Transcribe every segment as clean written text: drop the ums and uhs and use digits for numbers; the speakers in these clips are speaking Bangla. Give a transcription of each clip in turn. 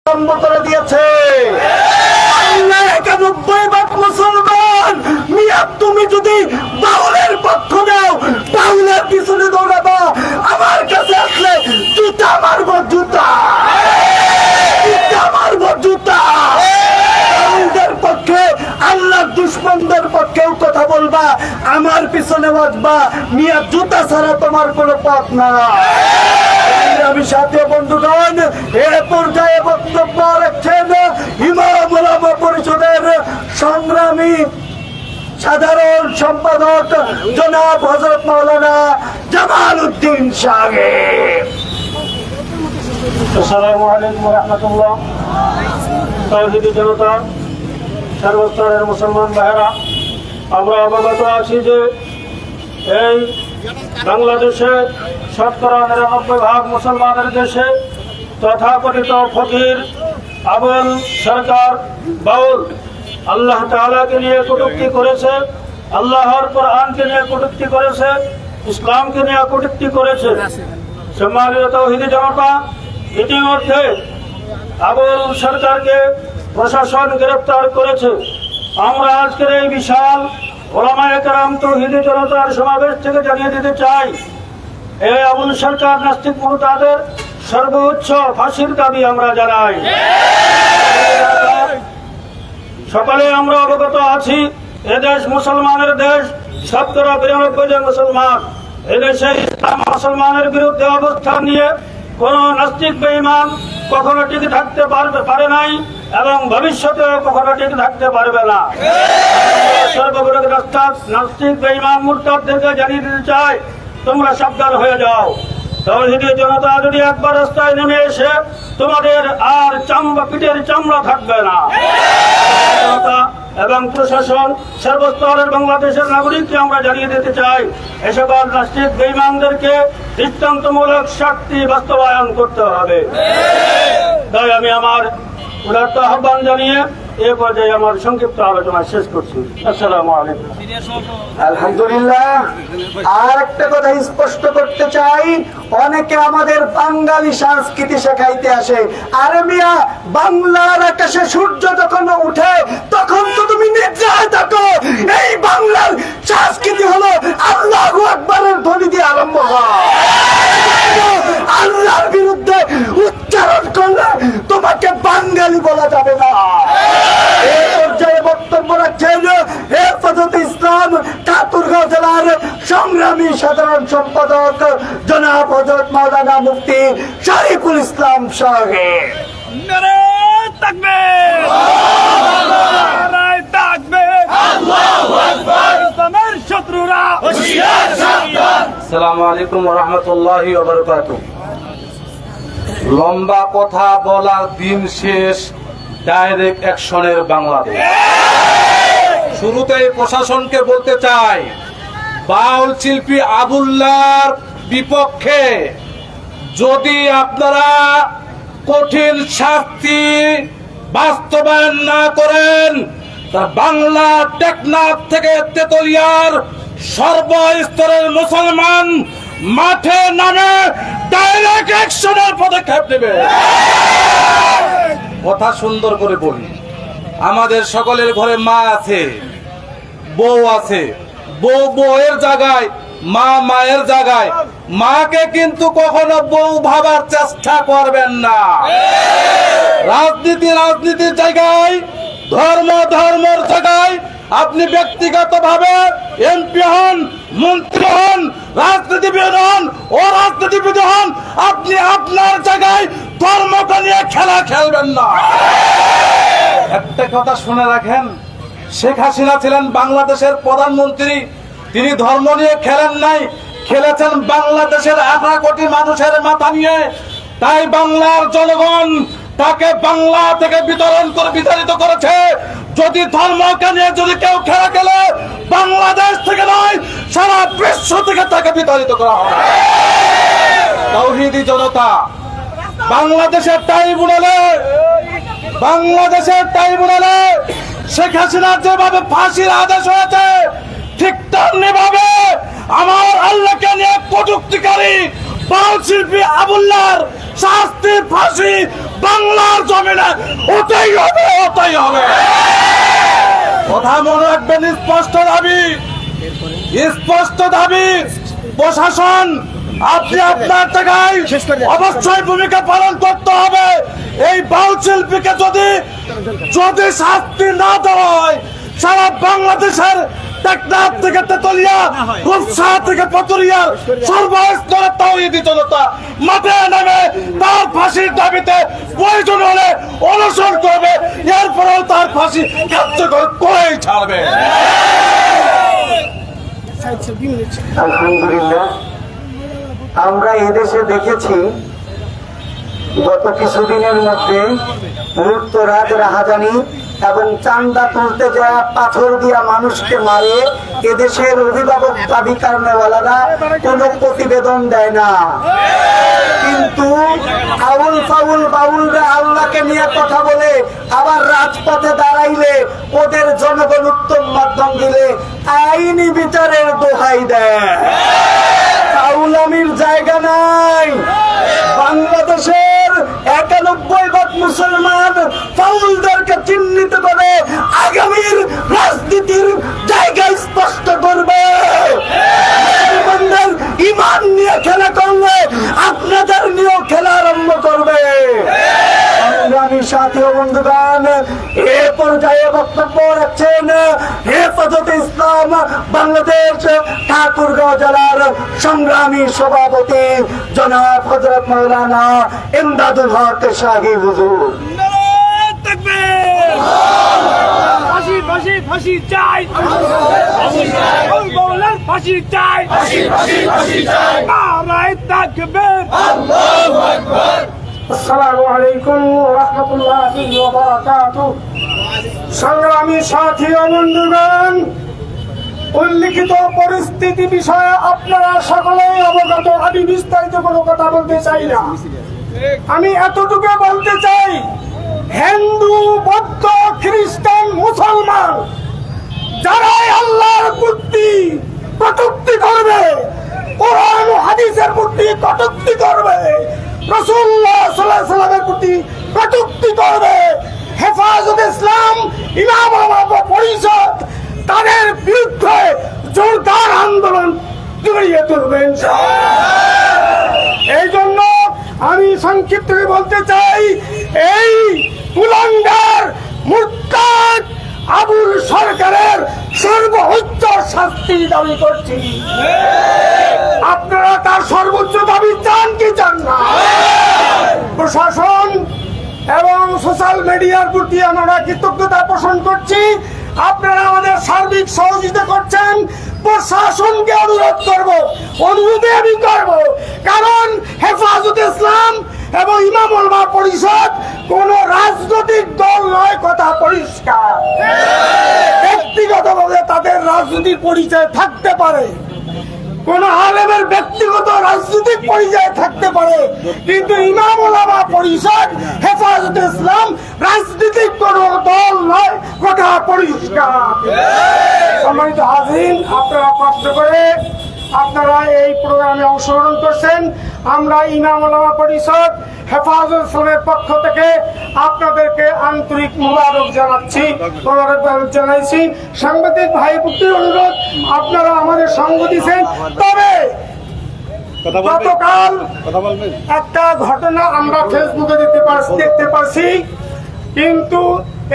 আরম্ভ করে দিয়েছে। 91 মুসলমান মিয়া, তুমি যদি বাউলের পক্ষ নাও, বাউলের পিছনে দৌড়াবা, আমার কাছে আসলে জুতা মারবো, জুতা মারবো, জুতা। বাউলদের পক্ষে, আল্লাহর দুশ্মনদের পক্ষেও কথা বলবা, আমার পিছনে বাজবা, মিয়া জুতা ছাড়া তোমার কোনো পথ না। আমি সাথে বন্ধুগণ, এ পর্যায়ে বক্তব্য রাখছেন ইমাম উলামা পরিষদের সংগ্রামী সাধারণ সম্পাদক জনাব হযরত মাওলানা জামাল উদ্দিন সাহেব। আসসালামু আলাইকুম ওয়া রাহমাতুল্লাহ। তাওহীদি জনতা, সর্বস্তরের মুসলমান ভাইয়েরা, আমরা অবগত আছি যে এই বাংলাদেশে শতকরা 99% মুসলমানের দেশে তথাকথিত ফকির আবুল সরকার বাউল আল্লাহ তাআলাকে নিয়ে কটূক্তি করেছে, আল্লাহর কোরআনকে নিয়ে কটূক্তি করেছে, ইসলামকে নিয়ে কটূক্তি করেছে। সম্মানিত তাওহীদি জনতা, ইতিমধ্যে আবুল সরকারকে প্রশাসন গ্রেফতার করেছে। আমরা আজকের এই বিশাল ওলামায়ে কেরাম তাওহীদি জনতার সমাবেশ থেকে জানিয়ে দিতে চাই, এই আবুল সরকার নাস্তিক মুরতাদের সর্বোচ্চ ফাঁসির দাবি আমরা জানাই। সকলে আমরা অবগত আছি, এদেশ মুসলমানের দেশ, শতকরা 92 জন মুসলমান। এদেশে ইসলাম মুসলমানের বিরুদ্ধে অবস্থান নিয়ে কোন নাস্তিক বেঈমান কখনো টিকে থাকতে পারে নাই এবং ভবিষ্যতেও কখনো টিকে থাকতে পারবে না। সর্বগুলো নাস্তিক বেঈমান মুরতাদদেরকে জানিয়ে দিতে চাই, তোমরা সাবধান হয়ে যাও। তাওহীদি জনতা যদি একবার রাস্তায় নেমে এসে তোমাদের আর পিঠের চামড়া থাকবে না। এবং প্রশাসন, সর্বস্তরের বাংলাদেশের নাগরিককে আমরা জানিয়ে দিতে চাই, এসব নাস্তিক বেঈমানদেরকে দৃষ্টান্তমূলক শাস্তি বাস্তবায়ন করতে হবে। তাই আমি আমার উদাত্ত আহ্বান জানিয়ে এ পর্যায়ে আমার সংক্ষিপ্ত আলোচনা শেষ করছি। আসসালামু আলাইকুম। আলহামদুলিল্লাহ। আর একটা কথা স্পষ্ট করতে চাই, অনেকে আমাদের বাঙালি সংস্কৃতি শেখাইতে আসে। আরে মিয়া, বাংলার আকাশে সূর্য যখন উঠে তখন তো তুমি নিদ্রায় থাকো। এই বাংলার সংস্কৃতি হলো আল্লাহু আকবারের ধ্বনি দিয়ে আরম্ভ হয়। আল্লাহর বিরুদ্ধে উচ্চারণ করলে তোমাকে বাঙালি বলা যাবে না। এই পর্যায়ে বক্তব্য রাখছেন হেফাজতে ইসলাম ঠাকুরগাঁও জেলার সংগ্রামী সাধারণ সম্পাদক জনাব হযরত মাওলানা মুফতি শরীফুল ইসলাম সাহেব। নারায়ে তাকবীর, নারায়ে তাকবীর, আল্লাহু আকবার। ইসলামের শত্রুরা হুঁশিয়ার, সাবধান। আসসালামু আলাইকুম ওয়া রাহমাতুল্লাহি ওয়া বারাকাতুহু। লম্বা কথা বলার দিন শেষ, ডাইরেক্ট অ্যাকশনের বাংলাদেশ। শুরুতেই প্রশাসনকে বলতে চাই, বাউল শিল্পী আবুল্লাহর বিপক্ষে যদি আপনারা কঠিন শাস্তি বাস্তবায়ন না করেন, তা বাংলা টেকনাফ থেকে তেতুলিয়ার সর্বস্তরের মুসলমান মাঠে নামে ডাইরেক্ট অ্যাকশনের পদক্ষেপ নেবে। কথা সুন্দর করে বলি, আমাদের সকলের ঘরে মা আছে, বউ আছে, বউ বউয়ের জায়গায়, মা মায়ের জায়গায়। মাকে কিন্তু কখনো বউ ভাবার চেষ্টা করবেন না। রাজনীতির জায়গায়, ধর্মের জায়গায় আপনি ব্যক্তিগত ভাবে এমপি হন, মন্ত্রী হন, রাজনীতিবিদ হন, অরাজনীতিবিদ হন, আপনি আপনার জায়গায় ধর্মকে নিয়ে খেলা খেলবেন না। একটা কথা শুনে রাখেন, শেখ হাসিনা ছিলেন বাংলাদেশের প্রধানমন্ত্রী, তিনি ধর্ম নিয়ে খেলেন নাই, খেলেছেন বাংলাদেশের 18 কোটি মানুষের মাথা নিয়ে। তাই বাংলার জনগণ তাকে বাংলা থেকে বিতাড়িত করেছে। যদি ধর্মকে নিয়ে যদি কেউ খেলা খেলে, বাংলাদেশ থেকে নয়, সারা বিশ্ব থেকে তাকে বিতাড়িত করা হবে। তাওহীদি জনতা, বাংলাদেশের ট্রাইব্যুনালে শেখ হাসিনার যেভাবে ফাঁসির আদেশ হয়েছে, ঠিক তেমনি ভাবে আমার আল্লাহকে নিয়ে কটূক্তিকারী বাউল শিল্পী আবুল্লাহর শাস্তি ফাঁসি বাংলার জমিনে ওটাই হবে, ওটাই হবে। কথা মনে রাখবেন, স্পষ্ট দাবি প্রশাসন, আপনি আপনার জায়গায় অবশ্যই ভূমিকা পালন করতে হবে। এই বাউল শিল্পীকে যদি শাস্তি না দেওয়া হয়, সারা বাংলাদেশের টেকনাফ থেকে তেতুলিয়া, রূপসা থেকে পাতুরিয়া সর্বস্তরের তাওহীদি জনতা মাঠে নেমে তার ফাঁসির দাবিতে প্রয়োজন হলে অনশন করবে, এরপরেও তার ফাঁসি কার্যকর করেই ছাড়বে। আলহামদুলিল্লাহ, আমরা এদেশে দেখেছি গত কিছুদিনের মধ্যে লুটতরাজ, রাহাজানি এবং চান্দা তুলতে যাওয়া পাথর দিয়া মানুষকে মারে এদেশের অভিভাবক দাবি কারণেওয়ালারা কোনো প্রতিবেদন দেয় না। কিন্তু আউল ফাউল বাউলরা আল্লাহকে নিয়ে কথা বলে, আবার রাজপথে দাঁড়াইলে ওদের জনগণ উত্তম মাধ্যম দিলে আইনি বিচারের দোহাই দেয়। আউলামির জায়গা নাই। বাংলাদেশের ৯১% মুসলমান ফাউলদেরকে চিহ্নিত করে আগামীর রাজনীতির জায়গা স্পষ্ট করবে। মুসলমানদের ঈমান নিয়ে খেলা করলে আপনাদের নিয়েও খেলা আরম্ভ করবে। সংগ্রামী সাথী ও বন্ধুগণ, এ পর্যায়ে বক্তব্য রাখছেন হেফাজতে ইসলাম বাংলাদেশ ঠাকুরগাঁও জেলার সংগ্রামী সভাপতি জনাব হযরত মাওলানা ইমদাদুল হক শাহী হুজুর। ফাঁসি ফাঁসি ফাঁসি চাই, ফাঁসি চাই, নারায়ে তাকবীর। আসসালামু আলাইকুম ওয়া রাহমাতুল্লাহি ওয়া বারাকাতুহু। সংগ্রামী সাথী ও বন্ধুগণ, উল্লিখিত পরিস্থিতি বিষয়ে আপনারা সকলেই অবগত। আমি বিস্তারিত কোনো কথা বলতে চাই না। আমি এতটুকু বলতে চাই, হিন্দু, বৌদ্ধ, খ্রিস্টান, মুসলমান যারাই আল্লাহর প্রতি কটূক্তি করবে, কোরআন ও হাদিসের প্রতি কটূক্তি করবে, রাসূলুল্লাহ সাল্লাল্লাহু আলাইহি ওয়াসাল্লামের প্রতি কটূক্তি করবে, হেফাজতে ইসলাম, ইমাম ওলামা পরিষদ তাদের বিরুদ্ধে জোরদার আন্দোলন গড়িয়ে তুলবে ইনশাআল্লাহ। এই জন্য আমি সংক্ষিপ্ত বলতে চাই, এই কুলাঙ্গার মুরতাদ আবুল সরকারের সর্বোচ্চ শাস্তি দাবি করছি। আপনারা তার সর্বোচ্চ দাবি চান কি চান না? প্রশাসন এবং সোশ্যাল মিডিয়ার প্রতি আমরা কৃতজ্ঞতা পোষণ করছি। আপনারা আমাদের সার্বিক সহযোগিতা করছেন। প্রশাসনকে অনুরোধ করব, অনুরোধে আমি করব, কারণ হেফাজতে ইসলাম এবং ইমাম ওলামা পরিষদ কোন রাজনৈতিক দল নয়, কথা পরিষ্কার। ব্যক্তিগতভাবে তাদের রাজনৈতিক পরিচয় থাকতে পারে, কোন আলেমের ব্যক্তিগত রাজনৈতিক পরিচয় থাকতে পারে, কিন্তু ইমাম ওলামা পরিষদ, হেফাজতে ইসলাম রাজনৈতিক কোন দল নয়, কথা পরিষ্কার। সম্মানিত হাজিরিন, আপনারা কষ্ট করে আপনারা এই প্রোগ্রামে অংশগ্রহণ করছেন। আমরা ইমাম ওলামা পরিষদ, হেফাজতে ইসলামের পক্ষ থেকে আপনাদেরকে আন্তরিক মুবারক জানাচ্ছি, জানাইছি। সাংবাদিক ভাই পুত্রের অনুরোধ, আপনারা আমাদের সঙ্গ দিয়েছেন। তবে গতকাল একটা ঘটনা আমরা ফেসবুকে দেখতে পারছি, কিন্তু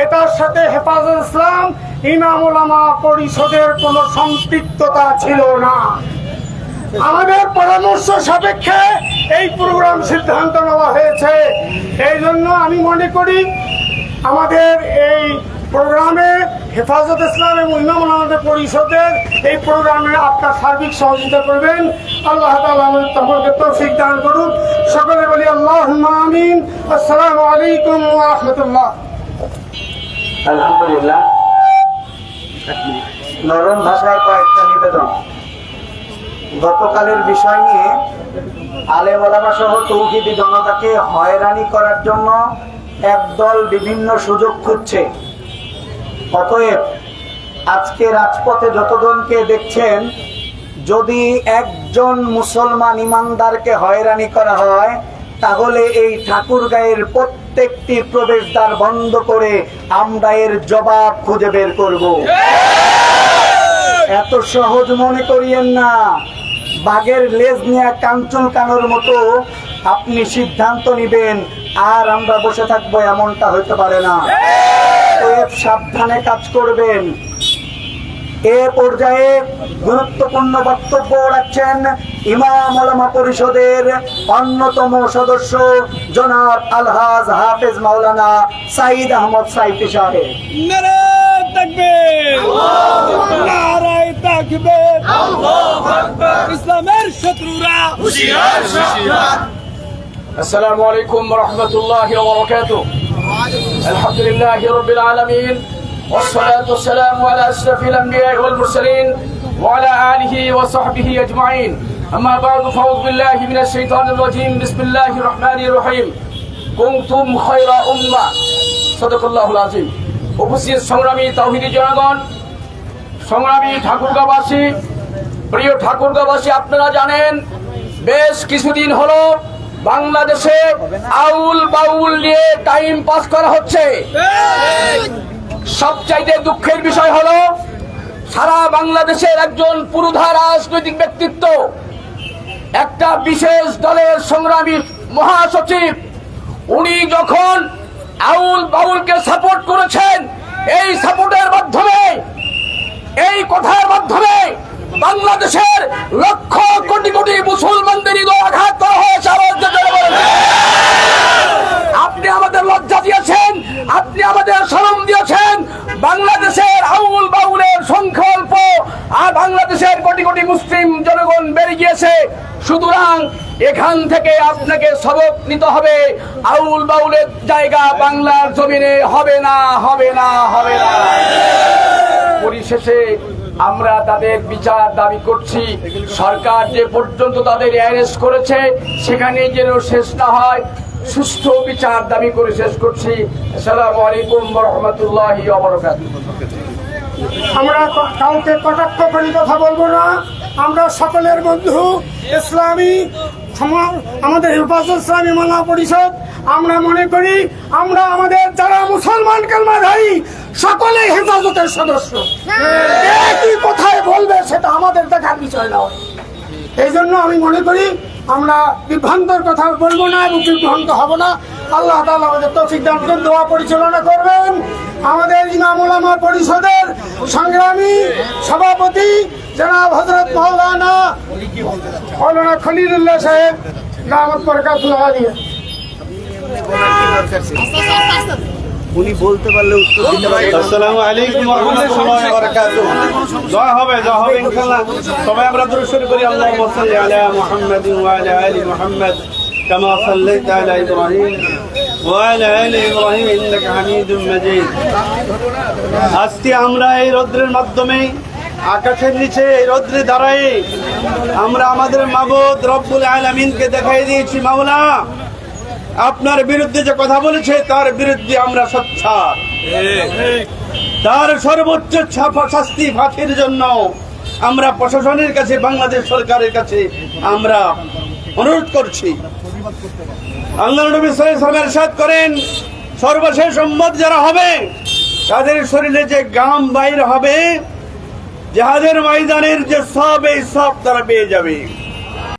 এটার সাথে হেফাজতে ইসলাম, ইমাম ওলামা পরিষদের কোনো সম্পৃক্ততা ছিল না। আমাদের পরামর্শ সাপেক্ষে এই প্রোগ্রাম সিদ্ধান্ত নেওয়া হয়েছে। এই জন্য আমি মনে করি আমাদের এই প্রোগ্রামে হেফাজতে ইসলাম এবং ইমাম ওলামা পরিষদের এই প্রোগ্রামে আপনার সার্বিক সহযোগিতা করবেন। আল্লাহ তাআলা আমাদের তৌফিক দান করুন। সকলে বলি আল্লাহুম্মা আমিন। আসসালামু আলাইকুম ওয়া রাহমাতুল্লাহ। আলহামদুলিল্লাহ, নরম ভাষায় কয়েকটা নিবেদন। গতকালের বিষয় নিয়ে আলেম ওলামা সহ তৌহিদি জনতাকে হয়রানি করার জন্য একদল বিভিন্ন সুযোগ খুঁজছে। অতএব আজকে রাজপথে যতজনকে দেখছেন, যদি একজন মুসলমান ইমানদারকে হয়রানি করা হয়, তাহলে এই ঠাকুরগাঁয়ের প্রত্যেকটি প্রবেশদ্বার বন্ধ করে আমরা এর জবাব খুঁজে বের করব। এত সহজ মনে করিয়েন না। বাঘের লেজ নিয়ে কাঞ্চুল কানোর মতো আপনি সিদ্ধান্ত নিবেন আর আমরা বসে থাকবো, এমনটা হতে পারে না। সাবধানে কাজ করবেন। এ পর্যায়ে গুরুত্বপূর্ণ বক্তব্য রাখছেন ইমাম ওলামা পরিষদের অন্যতম সদস্য জনাব আলহাজ হাফেজ মাওলানা সাইদ আহমদ সাইফি সাহেব। নারে তাকবীর, নারে তাকবীর, ইসলামের শত্রুরা হুঁশিয়ার। السلام عليكم ورحمة الله وبركاته. الحمد لله رب العالمين والصلاة والسلام على أشرف الأنبياء والمرسلين وعلى آله وصحبه أجمعين. أما بعد فأعوذ بالله من الشيطان الرجيم. بسم الله الرحمن الرحيم. كنتم خير أمة. صدق الله العظيم. উপস্থিত সংগ্রামী তাওহীদি জনগণ, সংগ্রামী ঠাকুরগাঁওবাসী, প্রিয় ঠাকুরগাঁওবাসী, আপনারা জানেন বেশ কিছুদিন হলো বাংলাদেশে আউল বাউল নিয়ে টাইম পাস করা হচ্ছে। সবচাইতে দুঃখের বিষয় হলো সারা বাংলাদেশের একজন পুরোধা রাজনৈতিক ব্যক্তিত্ব, একটা বিশেষ দলের সংগ্রামী মহাসচিব, উনি যখন আউল বাউলকে সাপোর্ট করেছেন, এই সাপোর্টের মাধ্যমে, এই কথার মাধ্যমে বাংলাদেশের লক্ষ কোটি কোটি মুসলমানদের হৃদয় আঘাত করা হয়েছে। আপনি আমাদের লজ্জা দিয়েছেন, আপনি আমাদের শরম দিয়েছেন। বাংলাদেশের আউল বাউলের সংখ্যা অল্প আর বাংলাদেশের কোটি কোটি মুসলিম জনগণ বেড়ে গিয়েছে। সুতরাং এখান থেকে আপনাকে সবক নিতে হবে। আউল বাউলের জায়গা বাংলার জমিনে হবে না, হবে না, হবে না। পরিশেষে আমরা তাদের বিচার দাবি করছি। সরকার যে পর্যন্ত তাদের অ্যারেস্ট করেছে সেখানে যেন শেষ না হয়, সুষ্ঠু বিচার দাবি করে শেষ করছি। আসসালামু আলাইকুম ওয়া রাহমাতুল্লাহি ওয়া বারাকাতুহু। আমরা কাউকে কটাক্ষ করে কথা বলবো না। আমরা সকলের বন্ধু, ইসলামী আমাদের হেফাজত ইসলামী মাওলানা পরিষদ, আমরা মনে করি আমরা আমাদের যারা মুসলমান কালমাধারী সকলেই হেফাজতের সদস্য। কি কোথায় বলবে সেটা আমাদের দেখার বিষয় নয়। এই জন্য আমি মনে করি আমরা বিভ্রান্তর কথা বলবো না এবং বিভ্রান্ত হব না। আল্লাহ তাআলা আমাদের তৌফিক দান করুন, দোয়া পরিচালনা করবেন। আমাদের ইমাম ওলামা পরিষদের সংগ্রামী সভাপতি জনাব হযরত মাওলানা খলিলুল্লাহ সাহেব দামাত বরকাতুল্লাহ আলাইহি। উনি বলতে পারলে উত্তর দিতে পারেন। আসসালামু আলাইকুম ওয়া রাহমাতুল্লাহি ওয়া বারাকাতুহু। দোয়া হবে ইনশাআল্লাহ। সবাই আমরা দরুদ শরীফ পড়ি। আল্লাহুম্মা সাল্লি আলা মুহাম্মাদিন ওয়া আলা আলি মুহাম্মাদ কামা সাল্লাইতা আলা ইব্রাহিম ওয়া আলা আলি ইব্রাহিম ইন্নাকা হামিদুম মাজিদ। আজকে আমরা এই রৌদ্রের মাধ্যমে, আকাশের নিচে এই রৌদ্রে দাঁড়াই আমরা আমাদের মাবুদ রব্বুল আলামিনকে দেখাই দিয়েছি, মাওলা আপনার বিরুদ্ধে যে কথা বলেছে তার বিরুদ্ধে আমরা সোচ্চার। তার সর্বোচ্চ শাস্তি ফাঁসির জন্য আমরা প্রশাসনের কাছে, বাংলাদেশ সরকারের কাছে আমরা অনুরোধ করছি। আল্লাহ নবী সাল্লাল্লাহু আলাইহি ওয়াসাল্লাম ইরশাদ করেন, সর্বশেষ উম্মত যারা হবে তাদের শরীরে যে গাম বাইর হবে, জিহাদের ময়দানের যে সব, এই সব তারা পেয়ে যাবে।